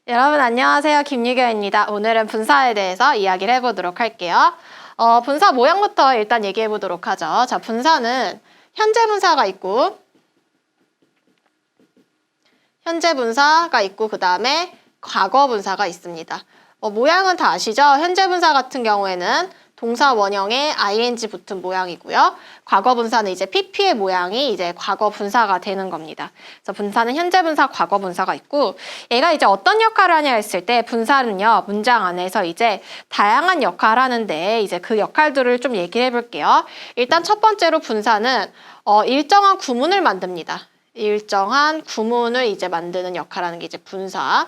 여러분 안녕하세요. 김유경입니다. 오늘은 분사에 대해서 이야기를 해보도록 할게요. 분사 모양부터 일단 얘기해 보도록 하죠. 자, 분사는 현재 분사가 있고 그 다음에 과거 분사가 있습니다. 모양은 다 아시죠? 현재 분사 같은 경우에는 동사 원형에 ing 붙은 모양이고요. 과거 분사는 이제 pp의 모양이 이제 과거 분사가 되는 겁니다. 그래서 분사는 현재 분사, 과거 분사가 있고 얘가 이제 어떤 역할을 하냐 했을 때 분사는요, 문장 안에서 이제 다양한 역할을 하는데 이제 그 역할들을 좀 얘기를 해볼게요. 일단 첫 번째로 분사는 일정한 구문을 만듭니다. 일정한 구문을 이제 만드는 역할을 하는 게 이제 분사.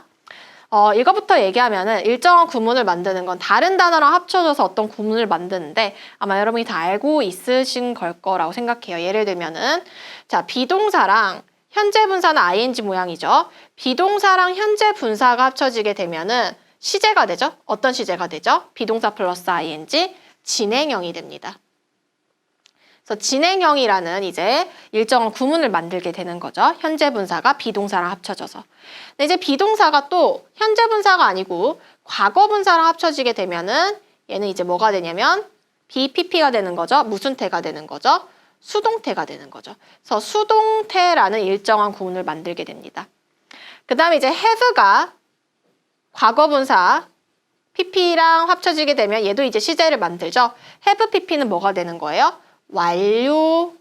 이거부터 얘기하면은 일정한 구문을 만드는 건 다른 단어랑 합쳐져서 어떤 구문을 만드는데 아마 여러분이 다 알고 있으신 걸 거라고 생각해요. 예를 들면은 자, 비동사랑 현재 분사는 ing 모양이죠. 비동사랑 현재 분사가 합쳐지게 되면은 시제가 되죠. 어떤 시제가 되죠? 비동사 플러스 ing, 진행형이 됩니다. 그래서 진행형이라는 이제 일정한 구문을 만들게 되는 거죠. 현재 분사가 비동사랑 합쳐져서. 근데 이제 비동사가 또 현재 분사가 아니고 과거 분사랑 합쳐지게 되면은 얘는 이제 뭐가 되냐면 BPP가 되는 거죠. 무슨 태가 되는 거죠? 수동태가 되는 거죠. 그래서 수동태라는 일정한 구문을 만들게 됩니다. 그 다음에 이제 have가 과거 분사 PP랑 합쳐지게 되면 얘도 이제 시제를 만들죠. have PP는 뭐가 되는 거예요? 완료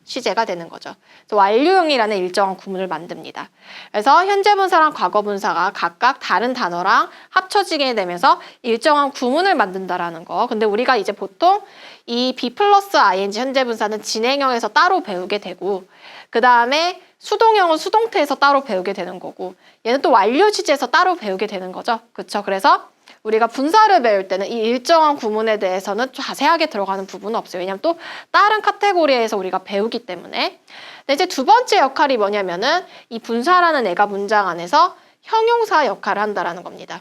시제가 되는 거죠. 그래서 완료형이라는 일정한 구문을 만듭니다. 그래서 현재 분사랑 과거 분사가 각각 다른 단어랑 합쳐지게 되면서 일정한 구문을 만든다라는 거. 근데 우리가 이제 보통 이 B 플러스 ing 현재 분사는 진행형에서 따로 배우게 되고 그 다음에 수동형은 수동태에서 따로 배우게 되는 거고 얘는 또 완료 시제에서 따로 배우게 되는 거죠. 그렇죠? 그래서 우리가 분사를 배울 때는 이 일정한 구문에 대해서는 자세하게 들어가는 부분은 없어요. 왜냐하면 또 다른 카테고리에서 우리가 배우기 때문에. 근데 이제 두 번째 역할이 뭐냐면은 이 분사라는 애가 문장 안에서 형용사 역할을 한다라는 겁니다.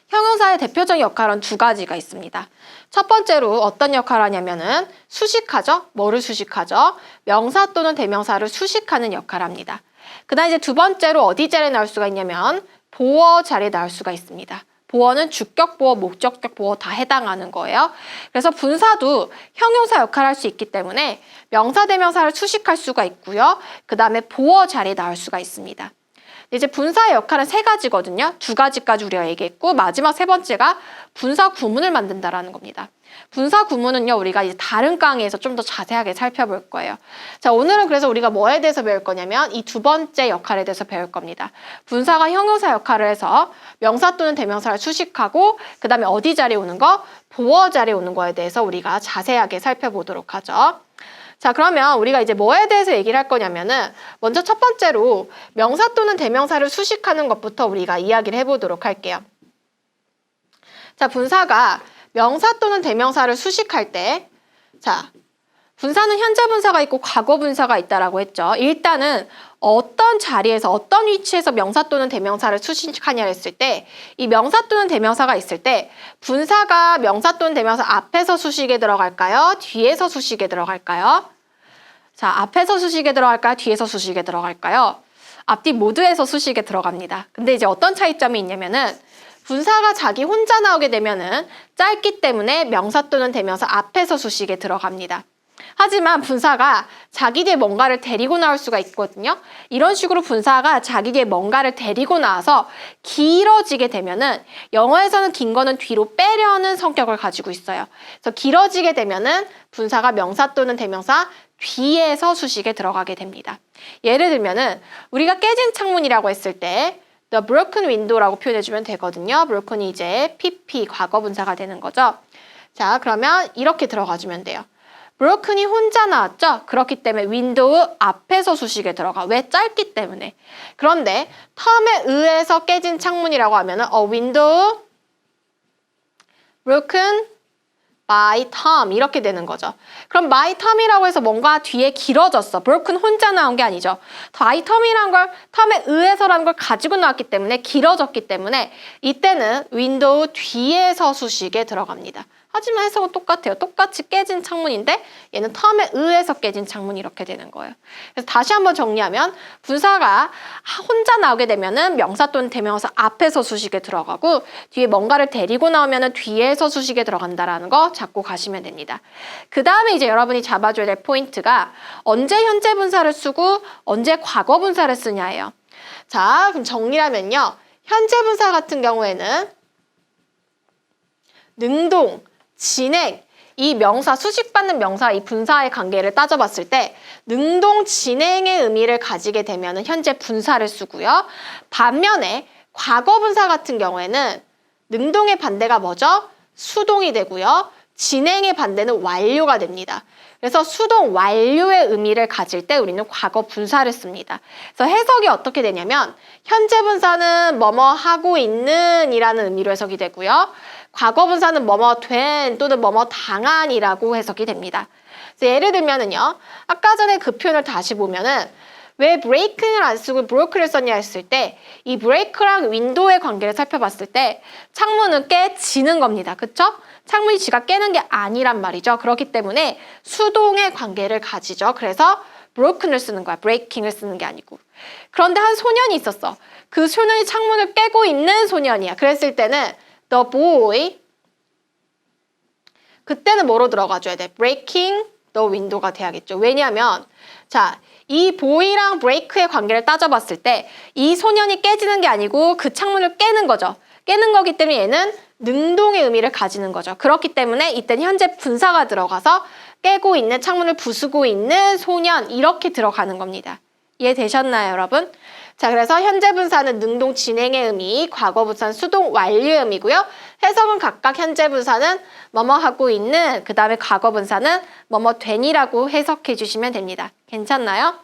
형용사의 대표적인 역할은 두 가지가 있습니다. 첫 번째로 어떤 역할을 하냐면은 수식하죠. 뭐를 수식하죠? 명사 또는 대명사를 수식하는 역할을 합니다. 그다음 이제 두 번째로 어디 자리에 나올 수가 있냐면 보어 자리에 나올 수가 있습니다. 보어는 주격 보어, 목적격 보어 다 해당하는 거예요. 그래서 분사도 형용사 역할을 할 수 있기 때문에 명사, 대명사를 수식할 수가 있고요. 그 다음에 보어 자리에 나올 수가 있습니다. 이제 분사의 역할은 세 가지거든요. 두 가지까지 우리가 얘기했고 마지막 세 번째가 분사 구문을 만든다라는 겁니다. 분사 구문은요, 우리가 이제 다른 강의에서 좀 더 자세하게 살펴볼 거예요. 자, 오늘은 그래서 우리가 뭐에 대해서 배울 거냐면 이 두 번째 역할에 대해서 배울 겁니다. 분사가 형용사 역할을 해서 명사 또는 대명사를 수식하고 그 다음에 어디 자리에 오는 거? 보어 자리에 오는 거에 대해서 우리가 자세하게 살펴보도록 하죠. 자, 그러면 우리가 이제 뭐에 대해서 얘기를 할 거냐면은 먼저 첫 번째로 명사 또는 대명사를 수식하는 것부터 우리가 이야기를 해보도록 할게요. 자, 분사가 명사 또는 대명사를 수식할 때 자, 분사는 현재 분사가 있고 과거 분사가 있다라고 했죠. 일단은 어떤 자리에서 어떤 위치에서 명사 또는 대명사를 수식하냐 했을 때 이 명사 또는 대명사가 있을 때 분사가 명사 또는 대명사 앞에서 수식에 들어갈까요? 뒤에서 수식에 들어갈까요? 자, 앞에서 수식에 들어갈까요? 뒤에서 수식에 들어갈까요? 앞뒤 모두에서 수식에 들어갑니다. 근데 이제 어떤 차이점이 있냐면은 분사가 자기 혼자 나오게 되면은 짧기 때문에 명사 또는 대명사 앞에서 수식에 들어갑니다. 하지만 분사가 자기 뒤에 뭔가를 데리고 나올 수가 있거든요. 이런 식으로 분사가 자기 뒤에 뭔가를 데리고 나와서 길어지게 되면은 영어에서는 긴 거는 뒤로 빼려는 성격을 가지고 있어요. 그래서 길어지게 되면은 분사가 명사 또는 대명사 뒤에서 수식에 들어가게 됩니다. 예를 들면은 우리가 깨진 창문이라고 했을 때 the broken window라고 표현해주면 되거든요. broken이 이제 PP 과거 분사가 되는 거죠. 자, 그러면 이렇게 들어가주면 돼요. broken이 혼자 나왔죠? 그렇기 때문에 window 앞에서 수식에 들어가. 왜? 짧기 때문에. 그런데 텀에 의해서 깨진 창문이라고 하면은 window broken by Tom 이렇게 되는 거죠. 그럼 by Tom이라고 해서 뭔가 뒤에 길어졌어. broken 혼자 나온 게 아니죠. by Tom이란 걸 텀에 의해서라는 걸 가지고 나왔기 때문에 길어졌기 때문에 이때는 window 뒤에서 수식에 들어갑니다. 하지만 해석은 똑같아요. 똑같이 깨진 창문인데 얘는 텀에 의해서 깨진 창문이 이렇게 되는 거예요. 그래서 다시 한번 정리하면 분사가 혼자 나오게 되면은 명사 또는 대명사 앞에서 수식에 들어가고 뒤에 뭔가를 데리고 나오면은 뒤에서 수식에 들어간다라는 거 잡고 가시면 됩니다. 그 다음에 이제 여러분이 잡아줘야 될 포인트가 언제 현재 분사를 쓰고 언제 과거 분사를 쓰냐예요. 자, 그럼 정리하면요. 현재 분사 같은 경우에는 능동, 진행, 이 명사, 수식받는 명사, 이 분사의 관계를 따져봤을 때 능동, 진행의 의미를 가지게 되면 현재 분사를 쓰고요. 반면에 과거 분사 같은 경우에는 능동의 반대가 뭐죠? 수동이 되고요. 진행의 반대는 완료가 됩니다. 그래서 수동 완료의 의미를 가질 때 우리는 과거 분사를 씁니다. 그래서 해석이 어떻게 되냐면 현재 분사는 뭐뭐 하고 있는 이라는 의미로 해석이 되고요. 과거 분사는 뭐뭐 된 또는 뭐뭐 당한이라고 해석이 됩니다. 그래서 예를 들면은요. 아까 전에 그 표현을 다시 보면은 왜 breaking을 안 쓰고 broke를 썼냐 했을 때 이 break랑 윈도우의 관계를 살펴봤을 때 창문은 깨지는 겁니다. 그쵸? 창문이 지가 깨는 게 아니란 말이죠. 그렇기 때문에 수동의 관계를 가지죠. 그래서 broken을 쓰는 거야. breaking을 쓰는 게 아니고. 그런데 한 소년이 있었어. 그 소년이 창문을 깨고 있는 소년이야. 그랬을 때는 the boy 그때는 뭐로 들어가줘야 돼? breaking the window가 돼야겠죠. 왜냐하면 자, 이 boy랑 break의 관계를 따져봤을 때 이 소년이 깨지는 게 아니고 그 창문을 깨는 거죠. 깨는 거기 때문에 얘는 능동의 의미를 가지는 거죠. 그렇기 때문에 이때는 현재 분사가 들어가서 깨고 있는 창문을 부수고 있는 소년 이렇게 들어가는 겁니다. 이해되셨나요, 여러분? 자, 그래서 현재 분사는 능동 진행의 의미, 과거 분사는 수동 완료의 의미고요. 해석은 각각 현재 분사는 뭐뭐 하고 있는, 그 다음에 과거 분사는 뭐뭐 된이라고 해석해 주시면 됩니다. 괜찮나요?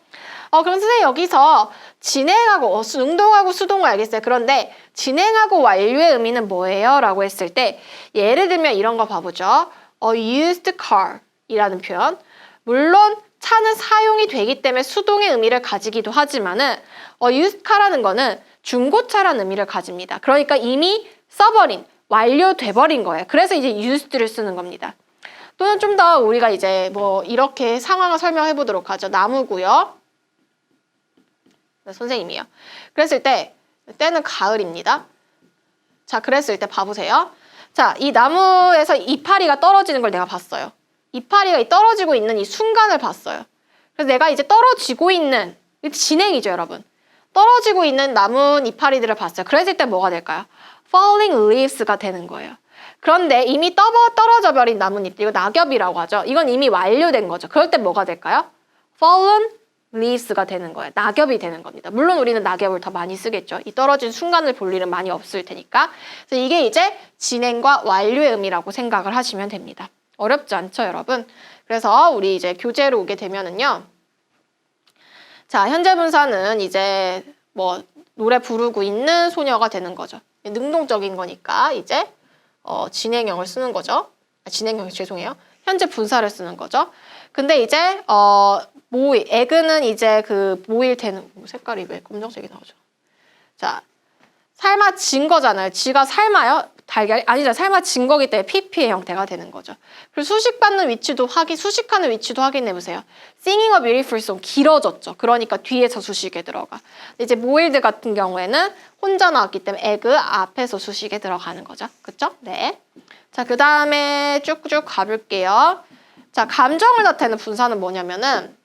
그럼 선생님 여기서 진행하고, 능동하고 수동을 알겠어요. 그런데 진행하고 완료의 의미는 뭐예요? 라고 했을 때 예를 들면 이런 거 봐보죠. used car 이라는 표현. 물론 차는 사용이 되기 때문에 수동의 의미를 가지기도 하지만은 used car라는 거는 중고차라는 의미를 가집니다. 그러니까 이미 써버린, 완료돼버린 거예요. 그래서 이제 used를 쓰는 겁니다. 또는 좀 더 우리가 이제 뭐 이렇게 상황을 설명해 보도록 하죠. 나무고요. 선생님이요. 그랬을 때, 때는 가을입니다. 자, 그랬을 때 봐보세요. 자, 이 나무에서 이파리가 떨어지는 걸 내가 봤어요. 이파리가 떨어지고 있는 이 순간을 봤어요. 그래서 내가 이제 떨어지고 있는, 진행이죠, 여러분. 떨어지고 있는 나무 이파리들을 봤어요. 그랬을 때 뭐가 될까요? falling leaves가 되는 거예요. 그런데 이미 떨어져 버린 나뭇잎, 이거 낙엽이라고 하죠. 이건 이미 완료된 거죠. 그럴 때 뭐가 될까요? fallen leaves가 되는 거예요. 낙엽이 되는 겁니다. 물론 우리는 낙엽을 더 많이 쓰겠죠. 이 떨어진 순간을 볼 일은 많이 없을 테니까. 그래서 이게 이제 진행과 완료의 의미라고 생각을 하시면 됩니다. 어렵지 않죠, 여러분? 그래서 우리 이제 교재로 오게 되면은요. 자, 현재 분사는 이제 뭐 노래 부르고 있는 소녀가 되는 거죠. 능동적인 거니까 이제 진행형을 쓰는 거죠. 진행형 죄송해요. 현재 분사를 쓰는 거죠. 근데 이제 모일, 에그는 이제 그 모일 되는 색깔이 왜 검정색이 나오죠? 자, 삶아진 거잖아요. 지가 삶아요? 달걀이? 아니죠. 삶아진 거기 때문에 PP의 형태가 되는 거죠. 그리고 수식하는 위치도 확인해보세요. Singing a beautiful song 길어졌죠. 그러니까 뒤에서 수식에 들어가. 이제 모일드 같은 경우에는 혼자 나왔기 때문에 에그 앞에서 수식에 들어가는 거죠. 그쵸? 네. 자, 그 다음에 쭉쭉 가볼게요. 자, 감정을 나타내는 분사는 뭐냐면은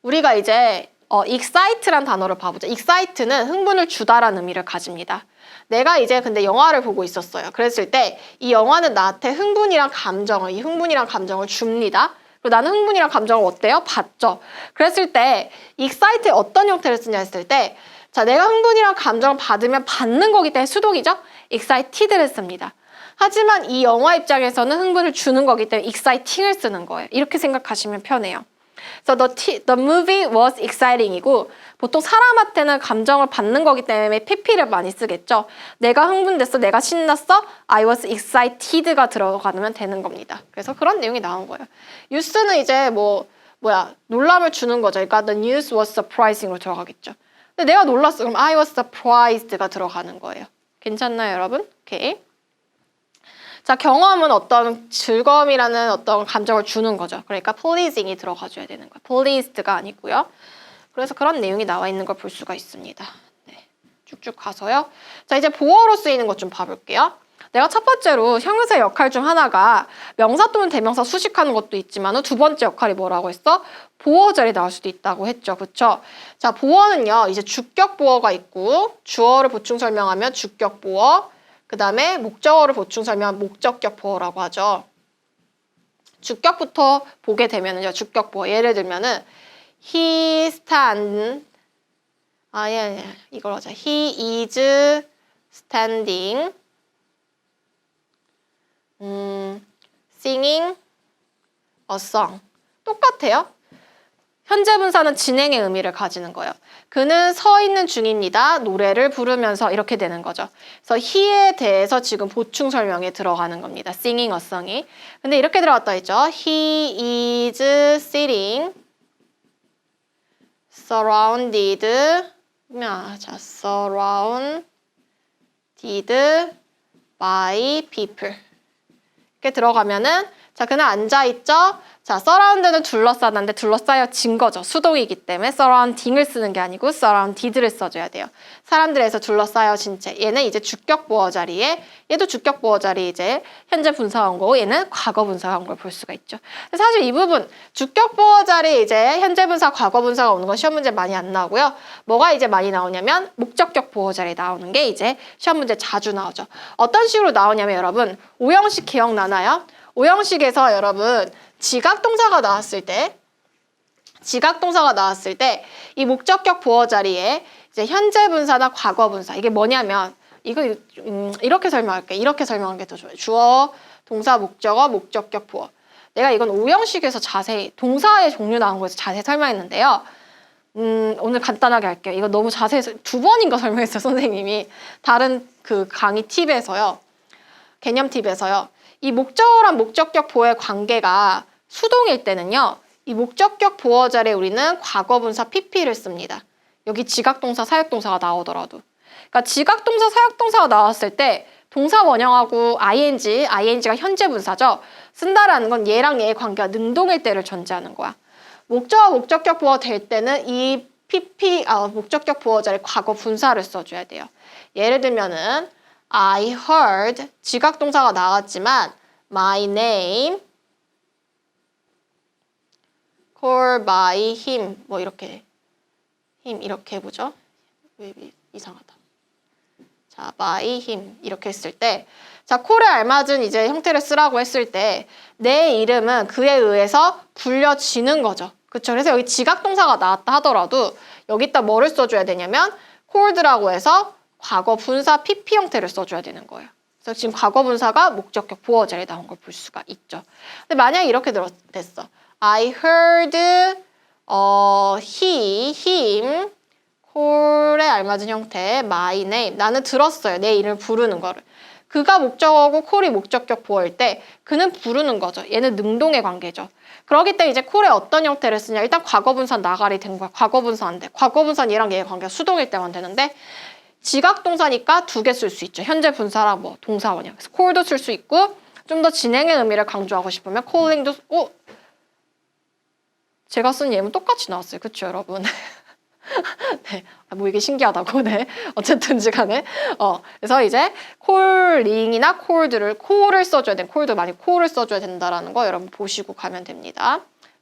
우리가 이제 excite란 단어를 봐보자. excite는 흥분을 주다라는 의미를 가집니다. 내가 이제 근데 영화를 보고 있었어요. 그랬을 때 이 영화는 나한테 이 흥분이란 감정을 줍니다. 그리고 나는 흥분이란 감정을 어때요? 받죠. 그랬을 때 excite의 어떤 형태를 쓰냐 했을 때 자, 내가 흥분이란 감정을 받으면 받는 거기 때문에 수동이죠. excited를 씁니다. 하지만 이 영화 입장에서는 흥분을 주는 거기 때문에 exciting을 쓰는 거예요. 이렇게 생각하시면 편해요. 그래서 the movie was exciting이고 보통 사람한테는 감정을 받는 거기 때문에 pp를 많이 쓰겠죠. 내가 흥분됐어, 내가 신났어, I was excited가 들어가면 되는 겁니다. 그래서 그런 내용이 나온 거예요. use는 이제 놀람을 주는 거죠. 그러니까 the news was surprising으로 들어가겠죠. 근데 내가 놀랐어, 그럼 I was surprised가 들어가는 거예요. 괜찮나요, 여러분? 오케이. 자, 경험은 어떤 즐거움이라는 어떤 감정을 주는 거죠. 그러니까 pleasing이 들어가줘야 되는 거예요. pleased가 아니고요. 그래서 그런 내용이 나와 있는 걸 볼 수가 있습니다. 네, 쭉쭉 가서요. 자, 이제 보어로 쓰이는 것 좀 봐볼게요. 내가 첫 번째로 형용사 역할 중 하나가 명사 또는 대명사 수식하는 것도 있지만 두 번째 역할이 뭐라고 했어? 보어 자리에 나올 수도 있다고 했죠. 그쵸? 자, 보어는요. 이제 주격 보어가 있고 주어를 보충 설명하면 주격 보어, 그 다음에 목적어를 보충 설명하면 목적격 보어라고 하죠. 주격부터 보게 되면은요. 주격 보어. 예를 들면은 he stand 이걸 하자. he is standing singing a song. 똑같아요. 현재 분사는 진행의 의미를 가지는 거예요. 그는 서 있는 중입니다. 노래를 부르면서 이렇게 되는 거죠. 그래서 he에 대해서 지금 보충 설명에 들어가는 겁니다. singing a song이. 근데 이렇게 들어갔다 했죠. He is sitting surrounded by people. 이렇게 들어가면은 자, 그는 앉아있죠. 자, surround는 둘러싸는데 둘러싸여진 거죠. 수동이기 때문에 surrounding을 쓰는 게 아니고 surrounded를 써줘야 돼요. 사람들에서 둘러싸여진 채. 얘는 이제 주격 보어 자리에 얘도 주격 보어 자리에 이제 현재 분사가 온 거고 얘는 과거 분사가 온 걸 볼 수가 있죠. 사실 이 부분 주격 보어 자리에 이제 현재 분사, 과거 분사가 오는 건 시험 문제 많이 안 나오고요. 뭐가 이제 많이 나오냐면 목적격 보어 자리에 나오는 게 이제 시험 문제 자주 나오죠. 어떤 식으로 나오냐면 여러분 오형식 기억나나요? 오형식에서 여러분 지각동사가 나왔을 때 이 목적격 보어 자리에 이제 현재 분사나 과거 분사 이게 뭐냐면 이거 이렇게 설명할게. 이렇게 설명하는 게 더 좋아요. 주어, 동사, 목적어, 목적격 보어. 내가 이건 오형식에서 자세히 동사의 종류 나온 거에서 자세히 설명했는데요. 오늘 간단하게 할게요. 이거 너무 자세히 2번인가 설명했어요, 선생님이. 다른 그 강의 팁에서요. 개념 팁에서요. 이 목적어랑 목적격 보어의 관계가 수동일 때는요. 이 목적격 보어 자리에 우리는 과거분사 PP를 씁니다. 여기 지각동사, 사역동사가 나오더라도. 그러니까 지각동사, 사역동사가 나왔을 때 동사 원형하고 ing가 현재 분사죠. 쓴다라는 건 얘랑 얘의 관계가 능동일 때를 전제하는 거야. 목적어, 목적격 보어 될 때는 이 목적격 보어 자리에 과거 분사를 써줘야 돼요. 예를 들면은 I heard 지각동사가 나왔지만 my name called by him 뭐 이렇게 해보죠. 왜 이상하다. 자, by him 이렇게 했을 때 자, call에 알맞은 이제 형태를 쓰라고 했을 때 내 이름은 그에 의해서 불려지는 거죠. 그쵸? 그래서 여기 지각동사가 나왔다 하더라도 여기다 뭐를 써줘야 되냐면 called라고 해서 과거 분사 PP 형태를 써줘야 되는 거예요. 그래서 지금 과거 분사가 목적격 보어 자리에 나온 걸 볼 수가 있죠. 근데 만약에 이렇게 됐어. I heard him call에 알맞은 형태의 my name. 나는 들었어요. 내 이름을 부르는 거를. 그가 목적어고 call이 목적격 보어일 때 그는 부르는 거죠. 얘는 능동의 관계죠. 그렇기 때문에 이제 call에 어떤 형태를 쓰냐. 일단 과거 분사 나가리 된 거야. 과거 분사 안 돼. 과거 분사는 얘랑 얘의 관계가 수동일 때만 되는데 지각동사니까 2개 쓸 수 있죠. 현재 분사랑 뭐 동사 원형. 그래서 call도 쓸 수 있고 좀 더 진행의 의미를 강조하고 싶으면 calling도 제가 쓴 예문 똑같이 나왔어요. 그쵸 여러분? 네, 뭐 이게 신기하다고. 네, 어쨌든지 간에 그래서 이제 calling이나 call을 써줘야 돼. call도 많이 call을 써줘야 된다라는 거 여러분 보시고 가면 됩니다.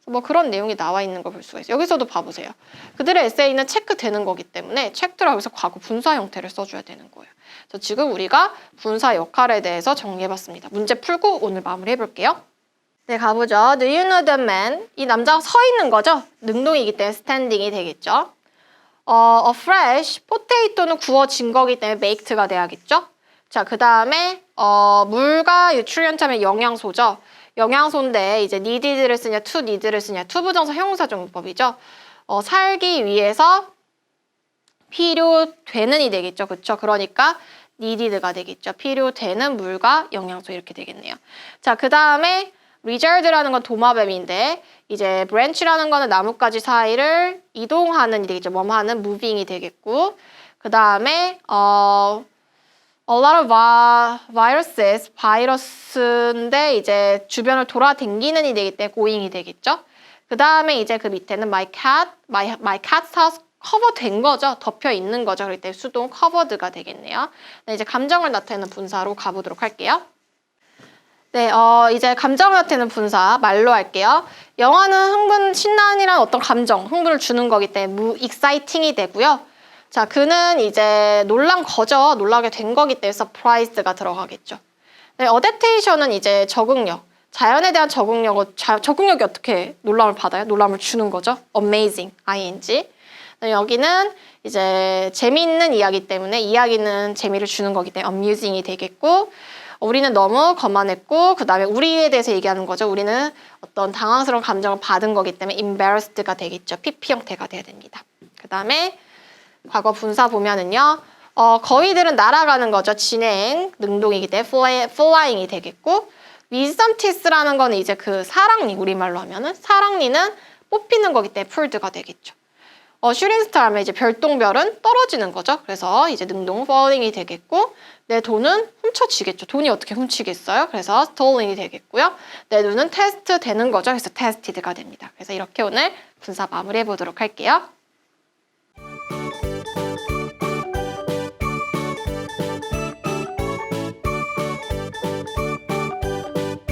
뭐 그런 내용이 나와 있는 걸 볼 수가 있어요. 여기서도 봐보세요. 그들의 에세이는 체크되는 거기 때문에 체크라고 해서 과거 분사 형태를 써줘야 되는 거예요. 그래서 지금 우리가 분사 역할에 대해서 정리해봤습니다. 문제 풀고 오늘 마무리해볼게요. 네, 가보죠. Do you know the man? 이 남자가 서 있는 거죠? 능동이기 때문에 standing이 되겠죠. A fresh potato는 구워진 거기 때문에 baked가 돼야겠죠. 자, 그 다음에 물과 nutrient하면 영양소죠. 영양소인데 이제 needed를 쓰냐 to need를 쓰냐 to 부정사 형용사 정법이죠. 살기 위해서 필요되는이 되겠죠. 그렇죠? 그러니까 needed가 되겠죠. 필요되는 물과 영양소 이렇게 되겠네요. 자, 그 다음에 resald라는 건 도마뱀인데 이제 branch라는 거는 나뭇가지 사이를 이동하는 이 되겠죠. 뭐하는 moving이 되겠고 그 다음에 A lot of viruses, 바이러스인데 이제 주변을 돌아다니는 이 되기 때문에 going이 되겠죠. 그 다음에 이제 그 밑에는 my cat's house 커버된 거죠. 덮여 있는 거죠. 그렇기 때문에 수동 covered가 되겠네요. 네, 이제 감정을 나타내는 분사로 가보도록 할게요. 네, 이제 감정을 나타내는 분사 말로 할게요. 영화는 흥분, 신난이란 어떤 감정, 흥분을 주는 거기 때문에 exciting이 되고요. 자, 그는 이제 놀란 거죠. 놀라게 된 거기 때문에 surprised가 들어가겠죠. 네, adaptation은 이제 적응력. 자연에 대한 적응력이 어떻게 놀람을 받아요? 놀람을 주는 거죠. amazing, ing. 네, 여기는 이제 재미있는 이야기 때문에 이야기는 재미를 주는 거기 때문에 amusing이 되겠고 우리는 너무 거만했고 그 다음에 우리에 대해서 얘기하는 거죠. 우리는 어떤 당황스러운 감정을 받은 거기 때문에 embarrassed가 되겠죠. PP 형태가 돼야 됩니다. 그 다음에 과거 분사 보면은요. 거위들은 날아가는 거죠. 진행, 능동이기 때문에 flying이 되겠고 wisdom teeth라는 거는 이제 그 사랑니, 우리말로 하면은 사랑니는 뽑히는 거기 때문에 pullед가 되겠죠. shooting star 하면 이제 별똥별은 떨어지는 거죠. 그래서 이제 능동 falling이 되겠고 내 돈은 훔쳐지겠죠. 돈이 어떻게 훔치겠어요? 그래서 stolen이 되겠고요. 내 눈은 테스트 되는 거죠. 그래서 tested가 됩니다. 그래서 이렇게 오늘 분사 마무리해 보도록 할게요.